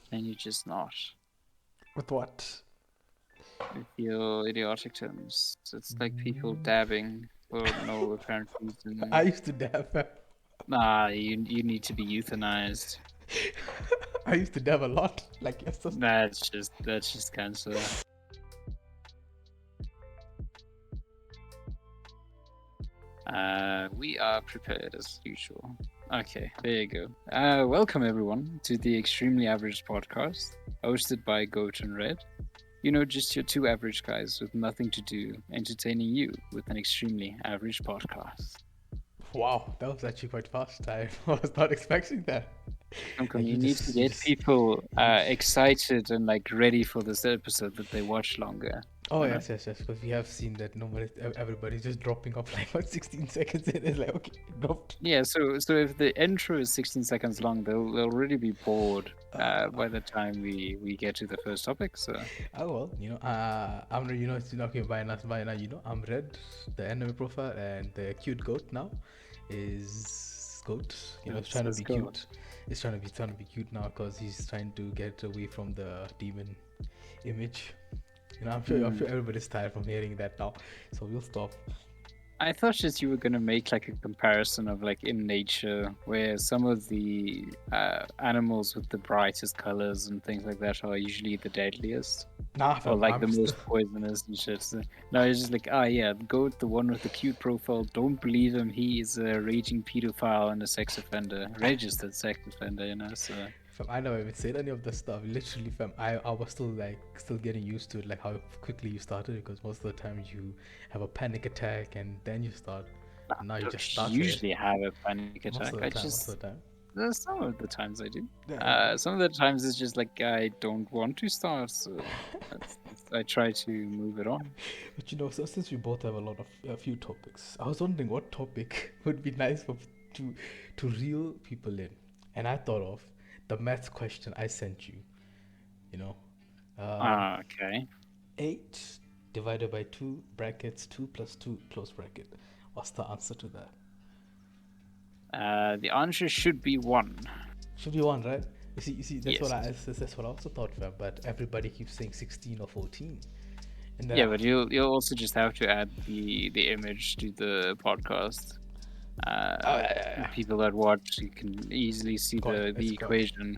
Can you just not? With what? With your idiotic terms. It's like people dabbing for no apparent I reason. used to dab, fam. Nah, you need to be euthanized. I used to dab a lot. Like yesterday. That's just cancer. We are prepared as usual. Okay, there you go. Welcome everyone to the Extremely Average podcast, hosted by Goat and Red. You know, just your two average guys with nothing to do, entertaining you with an extremely average podcast. Wow, that was actually quite fast. I was not expecting that. Come, Like you need to you get just, people you just. excited and like ready for this episode that they watch longer. Oh You know? yes. Because we have seen that everybody's just dropping off like what 16 seconds in. It's like okay, dropped. Yeah. So if the intro is 16 seconds long, they'll already be bored Uh, by the time we get to the first topic. So oh well, I'm it's okay by now. I'm Red, the enemy profile, and the cute goat now is goat. It's trying to let's be go. cute. It's trying to be cute now because he's trying to get away from the demon image. I'm sure Hmm. everybody's tired from hearing that now. So we'll stop. I thought just you were gonna make like a comparison of like in nature where some of the animals with the brightest colors and things like that are usually the deadliest Nah, or fam, like I'm the still. most poisonous and shit. So, no, it's just like, ah, yeah, go with the one with the cute profile. Don't believe him. He is a raging pedophile and a sex offender, registered sex offender. So Fam, I never even said any of the stuff. Literally, fam, I was still getting used to it, like how quickly you started. Because most of the time you have a panic attack and then you start, I and now you don't just started. usually have a panic Most attack. of the time, most of the time. There's some of the times I do. Yeah. Some of the times it's just like I don't want to start, so I try to move it on. But so since we both have a few topics, I was wondering what topic would be nice to to reel people in, and I thought of the math question I sent you. You know, uh, Okay. 8 divided by 2 brackets 2 plus 2 close bracket. What's the answer to that? The answer should be one. Should be 1, right? You see, Yes. that's what I also thought, fam. But everybody keeps saying 16 or 14, and then Yeah, but you'll also just have to add the image to the podcast. oh Uh, yeah. People that watch, you can easily see God, the it's God, equation.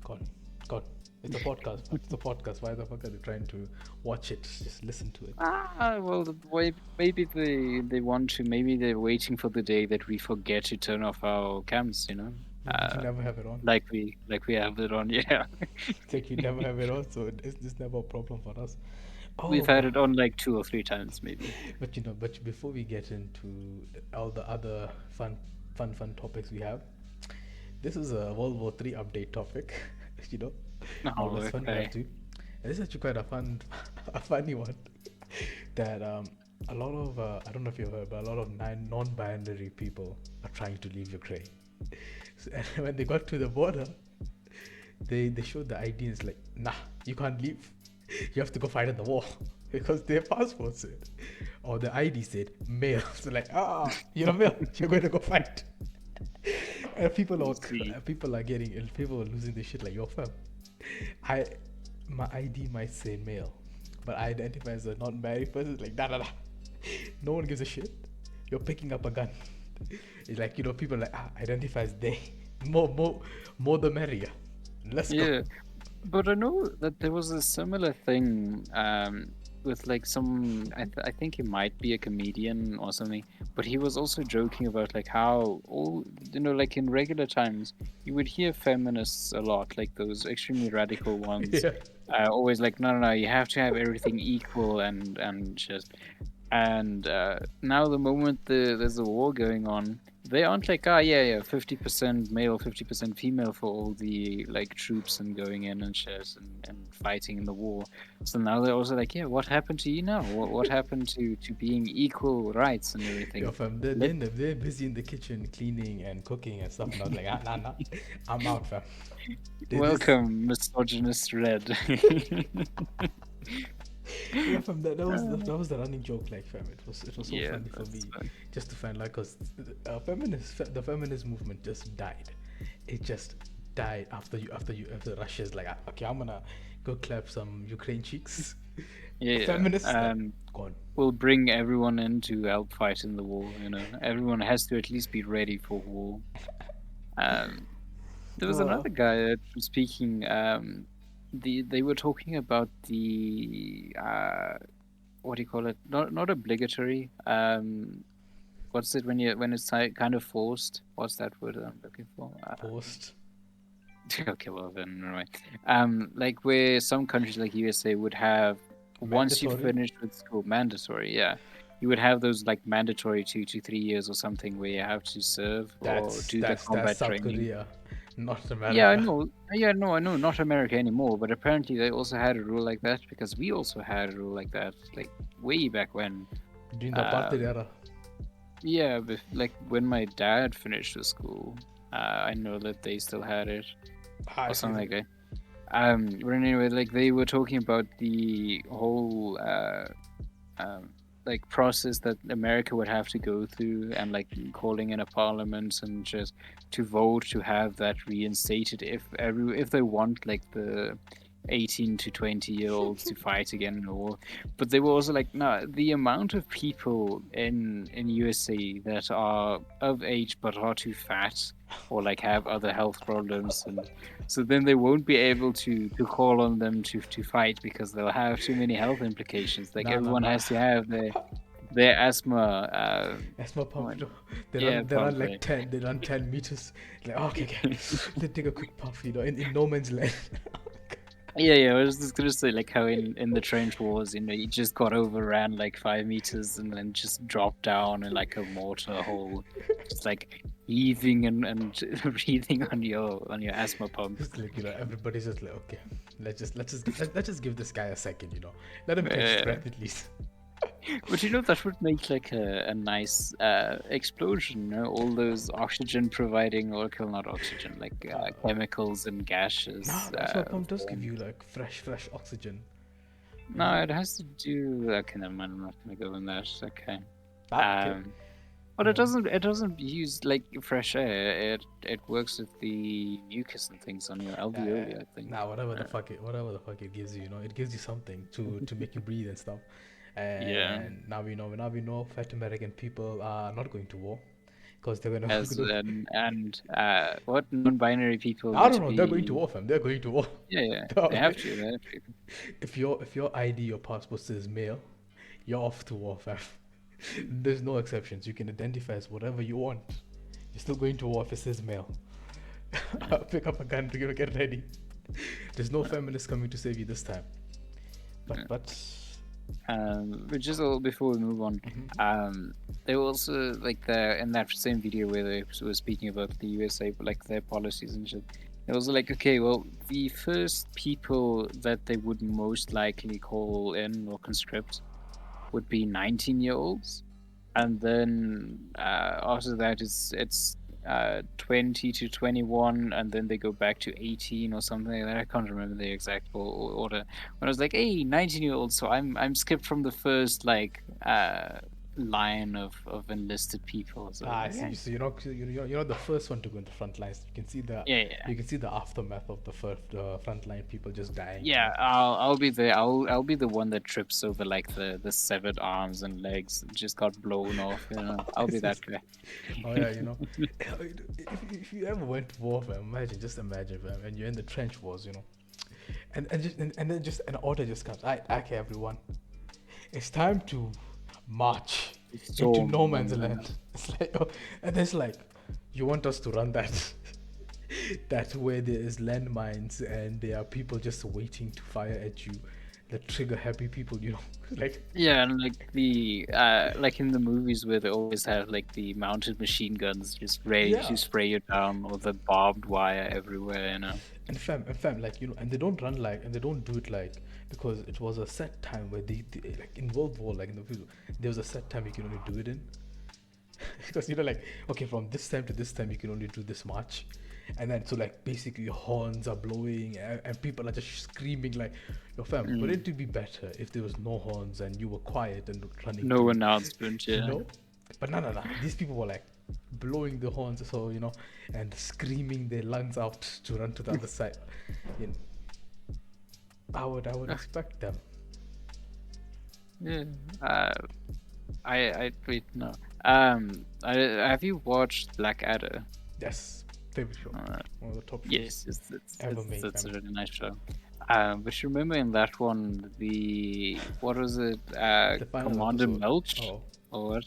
God, God. It's a podcast, man. It's a podcast. Why the fuck are they trying to watch it? Just listen to it. Well, the way maybe they want to. Maybe they're waiting for the day that we forget to turn off our cams. But you Uh, never have it on. like we have it on. Yeah, It's like you never have it on, so it's never a problem for us. we've Oh, had it on like 2 or 3 times maybe. but before we get into all the other fun topics we have, this is a World War Three update topic. you know, Oh, all this fun we have okay. too. And this is actually quite a a funny one. That a lot of I don't know if you've heard, but a lot of non-binary people are trying to leave Ukraine. So, and when they got to the border, they showed the ID and it's like, nah, you can't leave. You have to go fight in the war because their passport said, or the ID said male. So like, you're a male. You're going to go fight. And See, people are losing their shit like your fam. I my ID might say male, but I identify as a non-binary person. Like nah. No one gives a shit. You're picking up a gun. It's like people are like identify as they. More the merrier. Let's go. yeah, but I know that there was a similar thing with like some. I think he might be a comedian or something, but he was also joking about like how all like in regular times you would hear feminists a lot, like those extremely radical ones, Yeah. always like no, you have to have everything equal and just and now the moment there's a war going on, they aren't like, yeah, 50% male, 50% female for all the like troops and going in and shit and fighting in the war. So now they're also like, yeah, what happened to you now? What happened to being equal rights and Yo, everything? fam, Let they're busy in the kitchen cleaning and cooking and stuff. And I was like, nah. I'm out, fam. This welcome, misogynist red. Yeah, fam. That was the running joke, like, fam. It was so Yeah, funny for that's me fine. just to find like, cause the feminist movement just died. It just died after Russia's like, okay, I'm gonna go clap some Ukraine cheeks. The Yeah, feminists like gone. we'll bring everyone in to help fight in the war. Everyone has to at least be ready for war. Um, there was Uh, another guy that was speaking. They were talking about the what do you call it? Not obligatory. What's it when it's kind of forced? What's that word I'm looking for? Post. Okay, well then, never mind. Like where some countries like USA would have, once you Mandatory. finish with school, mandatory, yeah, you would have those like mandatory 2 to 3 years or something where you have to serve or That's do the that's that's combat South training. Korea, not Yeah, I America. know. Yeah, no, I know, not America anymore, but apparently they also had a rule like that because we also had a rule like that, like way back when. During the apartheid Um, era. yeah, like when my dad finished with school, I know that they still had it I or see. something like that. But anyway, like they were talking about the whole um, like process that America would have to go through, and like calling in a parliament and just to vote to have that reinstated if they want like the 18 to 20-year-olds to fight again in the war. But they were also like, no, the amount of people in USA that are of age but are too fat or like have other health problems, and so then they won't be able to call on them to fight because they'll have too many health implications. Like Nah, nah, everyone nah. has to have their asthma. Asthma pump, What- they yeah, run they run pump. like 10, they run 10 meters. Like, okay, okay. Let's take a quick puff, in no man's land. Yeah. I was just gonna say like how in the trench wars, you just got overran like 5 meters and then just dropped down in like a mortar hole, just like heaving and breathing on your asthma pump. Just like, everybody's just like, okay, let's just give this guy a second, let him catch his Uh, breath at least. but that would make like a nice explosion. All those oxygen providing, or not oxygen, like chemicals and Nah, gases. the asthma pump does give you like fresh oxygen. You know, No, it has to do. Okay, never mind. I'm not gonna go in that. Okay. okay. Um, but You it know, doesn't use like fresh air. It works with the mucus and things on your uh, alveoli, I think. nah, Uh, whatever the fuck it gives you, it gives you something to make you breathe and stuff. yeah, And now we know fat American people are not going to war because they're gonna, as and what non-binary people I need don't to know, they're going to be. war, fam. They're going to war. Yeah, they have to. They have to. If your ID, your passport says male, you're off to war, fam. There's no exceptions. You can identify as whatever you want. You're still going to war if it says male. Pick up a gun to get ready. There's no feminist coming to save you this time. Yeah. But But just a little before we move on, mhm. they were also like the in that same video where they were speaking about the USA, like their policies and shit. It was like, okay, well, the first people that they would most likely call in or conscript would be 19-year-olds, and then after that it's 20 to 21, and then they go back to 18 or something like that. I can't remember the exact order. When I was like, hey, 19-year-olds, so I'm skipped from the first like line of enlisted people. So I yeah, see. So you're not the first one to go into front lines. You can see the yeah. you can see the aftermath of the first frontline people just dying. Yeah, I'll be there. I'll be the one that trips over like the severed arms and legs and just got blown off. I'll I be see. that guy. Oh yeah, if you ever went to war, fam, just imagine, fam, and you're in the trench wars, and then just an order just comes. All right, okay, everyone, it's time to march into Storm. no man's land. It's like, oh, and it's like, you want us to run that? That's where there is landmines and there are people just waiting to fire at you. The trigger happy people, like Yeah, and like like in the movies where they always have like the mounted machine guns just ready yeah. to spray you down, or the barbed wire everywhere. And fam, like and they don't run like, and they don't do it like, because it was a set time where they like in World War, like in the video, there was a set time you can only do it in. Because like, okay, from this time to this time you can only do this much, and then so like basically horns are blowing, and people are just screaming like, yo fam, Mm. wouldn't it be better if there was no horns and you were quiet and running No through, announcement, you yeah. know but no, these people were like, blowing the horns, so and screaming their lungs out to run to the other side. You know, I would expect them. Yeah. Uh, I wait no. Have you watched Blackadder? Yes, favorite show, Uh, one of the top shows yes, ever made, it's a fam. really nice show. But you remember in that one, the what was it? The final Commander episode. Melch Oh, or what?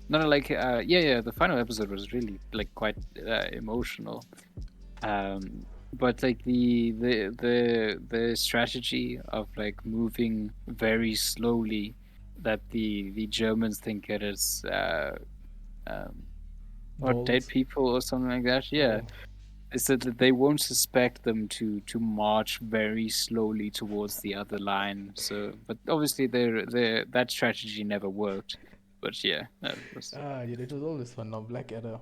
No, no, like yeah. The final episode was really like quite emotional. But like the strategy of like moving very slowly, that the Germans think it is um, or dead balls. people or something like that. Yeah, Oh, is that they won't suspect them to march very slowly towards the other line. So, but obviously their that strategy never worked. But yeah, that was. yeah, it was always fun. Now Blackadder.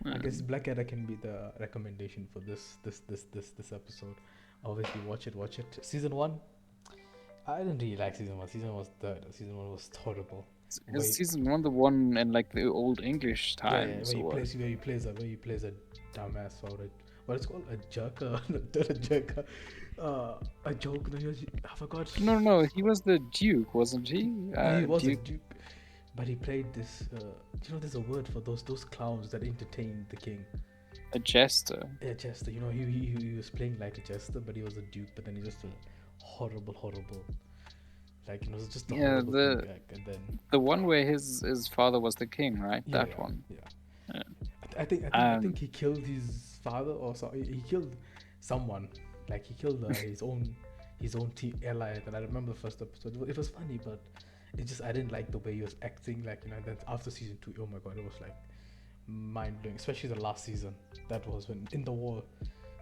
I guess Um, Blackadder can be the recommendation for this episode. Obviously, watch it. Watch it. Season one. I didn't really like season one. Season one was third. Season one was horrible. is Wait, season one the one in like the old English yeah, times where he or what? plays a dumbass or what it's called, a jerker, not a jerker, a joke. No, I forgot. No, no, he was the Duke, wasn't he? No, he was a Duke, duke, but he played this. There's a word for those clowns that entertain the king. a jester. Yeah, jester. He was playing like a jester, but he was a duke. But then he just a horrible. Like it was just a Yeah, horrible thing. Like, and then the one where his father was the king, right? yeah, That yeah, one. yeah. Yeah. I think he killed his father, or so. He killed someone. Like he killed his own team ally. And I remember the first episode. It was funny, but it just I didn't like the way he was acting. Like then after season two, oh my god, it was like mind blowing. Especially the last season. That was when in the war.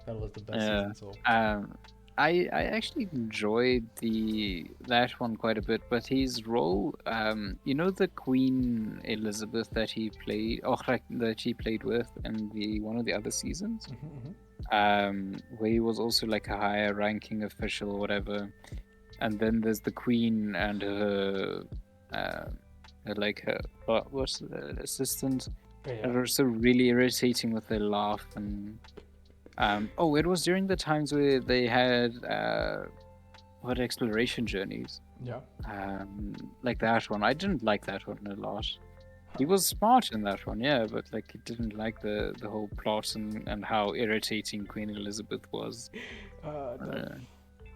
That was the best Yeah. season. So Um, I actually enjoyed that one quite a bit, but his role, you know, the Queen Elizabeth that he played, or like, that he played with in the one of the other seasons, where he was also like a higher ranking official or whatever, and then there's the Queen and uh, like her what was the assistant, yeah, and are so really irritating with their laugh and. Oh, it was during the times where they had what exploration journeys, yeah. like that one. I didn't like that one a lot. Huh. He was smart in that one, yeah, but like he didn't like the whole plot and how irritating Queen Elizabeth was. That, Uh,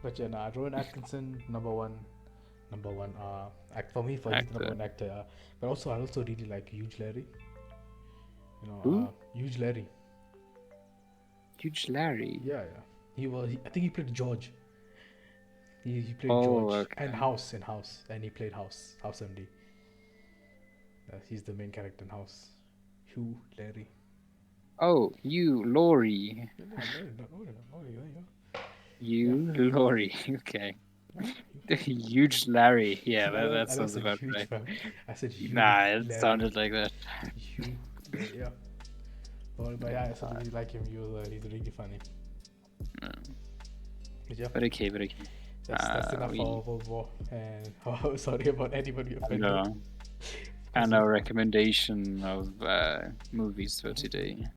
but yeah, nah, Rowan Atkinson, number one. Act for me, for he's the number actor. one actor. But also, I also really like Huge Larry. Who? Huge Larry. Huge Larry. Yeah, yeah. I think he played George. He played Oh, George and okay. House, and he played House MD. He's the main character in House. Hugh Larry. Oh, you, Laurie. Yeah, no, yeah. Yeah. You, Laurie. Okay. Yeah. Huge Larry. Yeah, that I don't sounds say about huge, right. fam. I said Hugh Nah, it Larry. sounded like that. Hugh Larry, yeah. But yeah, I still really like him. He's really funny. Mm. But yeah, But okay. that's enough We for World War. And sorry about anybody and, offended. and Because our recommendation of movies for Mhm. today.